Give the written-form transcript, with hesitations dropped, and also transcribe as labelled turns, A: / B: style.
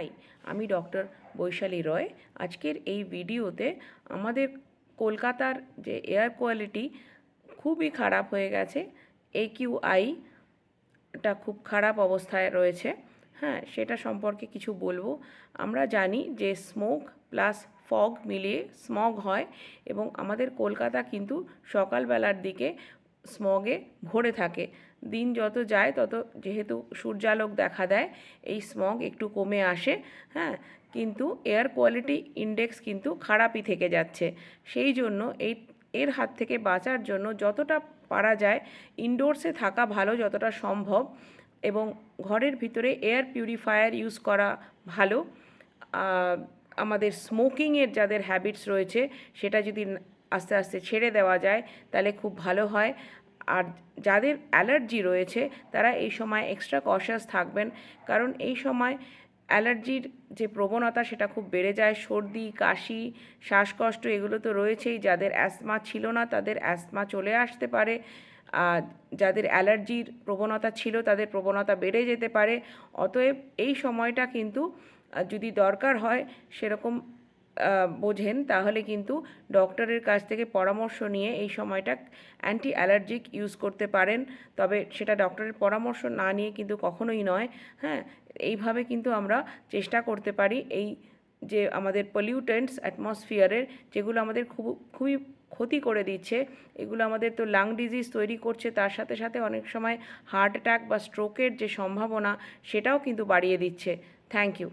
A: High, আমি doctor Vaishali রয়। আজকের এই ভিডিওতে আমাদের কলকাতার যে এয়ার কোয়ালিটি খুবই খারাপ হয়ে গেছে, AQI-টা খুব খারাপ অবস্থায় রয়েছে। হ্যাঁ, সেটা সম্পর্কে কিছু বলবো। আমরা জানি যে স্মোক প্লাস ফগ মিলিয়ে স্মগ হয় এবং আমাদের কলকাতা কিন্তু সকালবেলার দিকে স্মগে ভরে থাকে। দিন যত যায় তত যেহেতু সূর্যালোক দেখা দেয়, এই স্মগ একটু কমে আসে। হ্যাঁ, কিন্তু এয়ার কোয়ালিটি ইন্ডেক্স কিন্তু খারাপই থেকে যাচ্ছে। সেই জন্য এর হাত থেকে বাঁচার জন্য যতটা পারা যায় ইনডোরসে থাকা ভালো যতটা সম্ভব, এবং ঘরের ভিতরে এয়ার পিউরিফায়ার ইউজ করা ভালো। আমাদের স্মোকিংয়ের যাদের হ্যাবিটস রয়েছে সেটা যদি আস্তে আস্তে ছেড়ে দেওয়া যায় তাহলে খুব ভালো হয়। আর যাদের অ্যালার্জি রয়েছে তারা এই সময় এক্সট্রা কশাস থাকবেন, কারণ এই সময় অ্যালার্জির যে প্রবণতা সেটা খুব বেড়ে যায়। সর্দি, কাশি, শ্বাসকষ্ট এগুলো তো রয়েছেই। যাদের অ্যাসমা ছিল না তাদের অ্যাসমা চলে আসতে পারে। যাদের অ্যালার্জির প্রবণতা ছিল তাদের প্রবণতা বেড়ে যেতে পারে। অতএব এই সময়টা কিন্তু যদি দরকার হয় সেরকম বোঝেন তাহলে কিন্তু ডক্টরের কাছ থেকে পরামর্শ নিয়ে এই সময়টা অ্যান্টি অ্যালার্জিক ইউজ করতে পারেন। তবে সেটা ডক্টরের পরামর্শ না নিয়ে কিন্তু কখনোই নয়। হ্যাঁ, এইভাবে কিন্তু আমরা চেষ্টা করতে পারি এই যে আমাদের পলিউটেন্টস অ্যাটমসফিয়ারের, যেগুলো আমাদের খুবই ক্ষতি করে দিচ্ছে, এগুলো আমাদের তো লাং ডিজিজ তৈরি করছে, তার সাথে সাথে অনেক সময় হার্ট অ্যাটাক বা স্ট্রোকের যে সম্ভাবনা সেটাও কিন্তু বাড়িয়ে দিচ্ছে। Thank you.